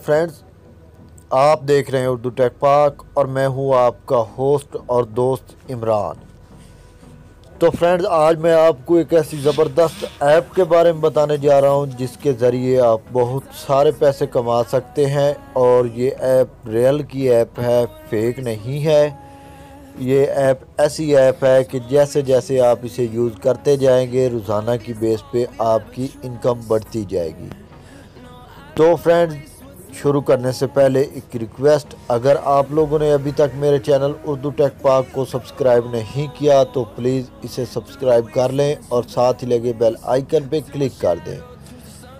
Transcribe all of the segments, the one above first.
Friends, आप देख रहे हैं उर्दू टेक पाक और मैं हूं आपका होस्ट और दोस्त इमरान। तो फ्रेंड्स, आज मैं आपको एक ऐसी ज़बरदस्त ऐप के बारे में बताने जा रहा हूं जिसके ज़रिए आप बहुत सारे पैसे कमा सकते हैं। और ये ऐप रियल की ऐप है, फेक नहीं है। ये ऐप ऐसी ऐप है कि जैसे जैसे आप इसे यूज़ करते जाएंगे, रोज़ाना की बेस पे आपकी इनकम बढ़ती जाएगी। तो फ्रेंड्स, शुरू करने से पहले एक रिक्वेस्ट, अगर आप लोगों ने अभी तक मेरे चैनल उर्दू टेक पाक को सब्सक्राइब नहीं किया तो प्लीज़ इसे सब्सक्राइब कर लें और साथ ही लगे बेल आइकन पे क्लिक कर दें।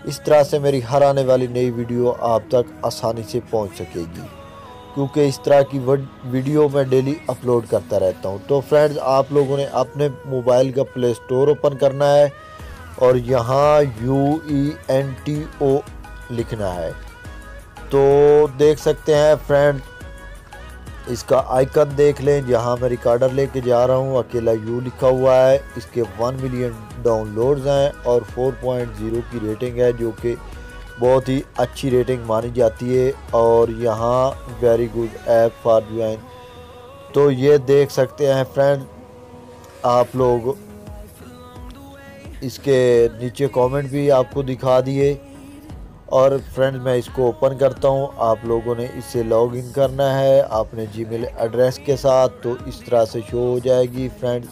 इस तरह से मेरी हर आने वाली नई वीडियो आप तक आसानी से पहुंच सकेगी, क्योंकि इस तरह की वीडियो मैं डेली अपलोड करता रहता हूं। तो फ्रेंड्स, आप लोगों ने अपने मोबाइल का प्ले स्टोर ओपन करना है और यहाँ UENTO लिखना है। तो देख सकते हैं फ्रेंड, इसका आइकन देख लें। जहां मैं रिकॉर्डर लेके जा रहा हूं, अकेला यू लिखा हुआ है। इसके 1 मिलियन डाउनलोड्स हैं और 4.0 की रेटिंग है, जो कि बहुत ही अच्छी रेटिंग मानी जाती है। और यहां very good app for join. तो ये देख सकते हैं फ्रेंड, आप लोग इसके नीचे कमेंट भी आपको दिखा दिए। और फ्रेंड्स, मैं इसको ओपन करता हूं। आप लोगों ने इससे लॉगिन करना है अपने जीमेल एड्रेस के साथ, तो इस तरह से शो हो जाएगी। फ्रेंड्स,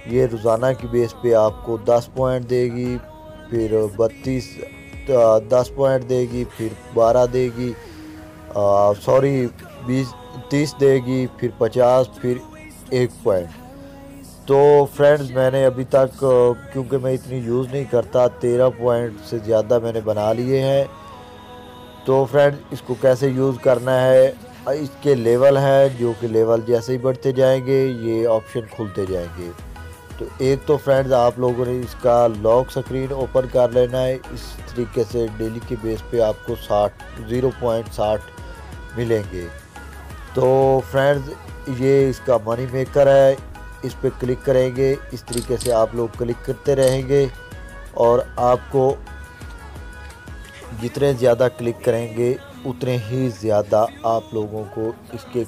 ये रोज़ाना की बेस पे आपको 10 पॉइंट देगी, फिर 10 पॉइंट देगी, फिर 12 देगी, 30 देगी, फिर 50, फिर 1 पॉइंट। तो फ्रेंड्स, मैंने अभी तक, क्योंकि मैं इतनी यूज़ नहीं करता, 13 पॉइंट से ज़्यादा मैंने बना लिए हैं। तो फ्रेंड्स, इसको कैसे यूज़ करना है, इसके लेवल है, जो कि लेवल जैसे ही बढ़ते जाएंगे ये ऑप्शन खुलते जाएंगे। तो एक तो फ्रेंड्स, आप लोगों ने इसका लॉक स्क्रीन ओपन कर लेना है। इस तरीके से डेली के बेस पे आपको 0.60 मिलेंगे। तो फ्रेंड्स, ये इसका मनी मेकर है। इस पर क्लिक करेंगे, इस तरीके से आप लोग क्लिक करते रहेंगे और आपको जितने ज़्यादा क्लिक करेंगे उतने ही ज़्यादा आप लोगों को इसके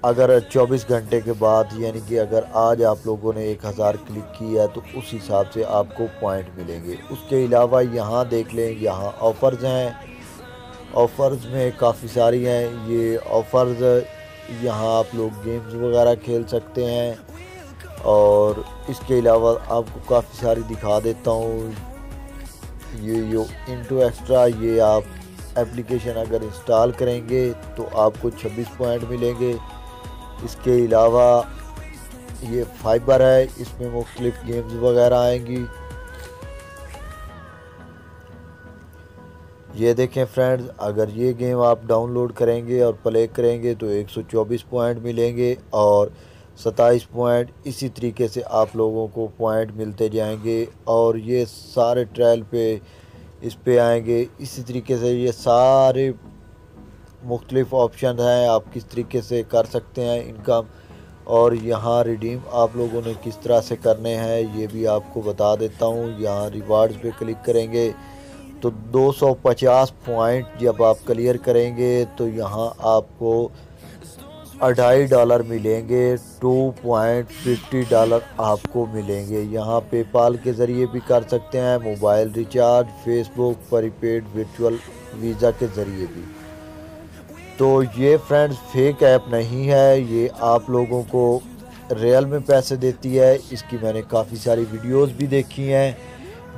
अगर 24 घंटे के बाद, यानी कि अगर आज आप लोगों ने 1000 क्लिक किया है तो उस हिसाब से आपको पॉइंट मिलेंगे। उसके अलावा यहाँ देख लें, यहाँ ऑफ़र्स हैं। ऑफ़र्स में काफ़ी सारी हैं ये ऑफ़र्स। यहाँ आप लोग गेम्स वगैरह खेल सकते हैं। और इसके अलावा आपको काफ़ी सारी दिखा देता हूँ। ये इंटू एक्स्ट्रा, ये आप एप्लीकेशन अगर इंस्टॉल करेंगे तो आपको 26 पॉइंट मिलेंगे। इसके अलावा ये फाइबर है, इसमें मुख्तलिफ गेम्स वगैरह आएंगी। ये देखें फ्रेंड्स, अगर ये गेम आप डाउनलोड करेंगे और प्ले करेंगे तो 124 पॉइंट मिलेंगे और 27 पॉइंट। इसी तरीके से आप लोगों को पॉइंट मिलते जाएंगे और ये सारे ट्रायल पे इस पे आएंगे। इसी तरीके से ये सारे मुख्तलिफ ऑप्शन हैं, आप किस तरीके से कर सकते हैं इनकम। और यहाँ रिडीम आप लोगों ने किस तरह से करने हैं ये भी आपको बता देता हूँ। यहाँ रिवार्ड्स पे क्लिक करेंगे तो 250 पॉइंट जब आप क्लियर करेंगे तो यहाँ आपको $2.5 मिलेंगे। $2.50 आपको मिलेंगे। यहाँ पेपाल के ज़रिए भी कर सकते हैं, mobile recharge, Facebook, prepaid, virtual visa के ज़रिए भी। तो ये फ्रेंड्स फेक ऐप नहीं है, ये आप लोगों को रियल में पैसे देती है। इसकी मैंने काफ़ी सारी वीडियोस भी देखी हैं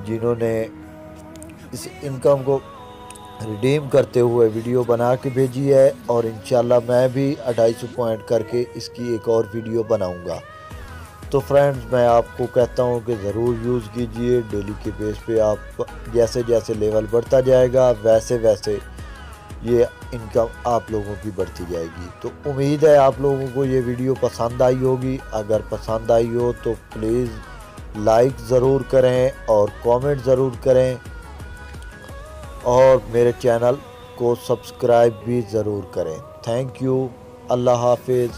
जिन्होंने इस इनकम को रिडीम करते हुए वीडियो बना के भेजी है। और इंशाल्लाह मैं भी 250 पॉइंट करके इसकी एक और वीडियो बनाऊंगा। तो फ्रेंड्स, मैं आपको कहता हूं कि ज़रूर यूज़ कीजिए। डेली के बेस पे आप जैसे जैसे लेवल बढ़ता जाएगा वैसे वैसे ये इनकम आप लोगों की बढ़ती जाएगी। तो उम्मीद है आप लोगों को ये वीडियो पसंद आई होगी। अगर पसंद आई हो तो प्लीज़ लाइक ज़रूर करें और कमेंट ज़रूर करें और मेरे चैनल को सब्सक्राइब भी ज़रूर करें। Thank you. अल्लाह हाफिज़।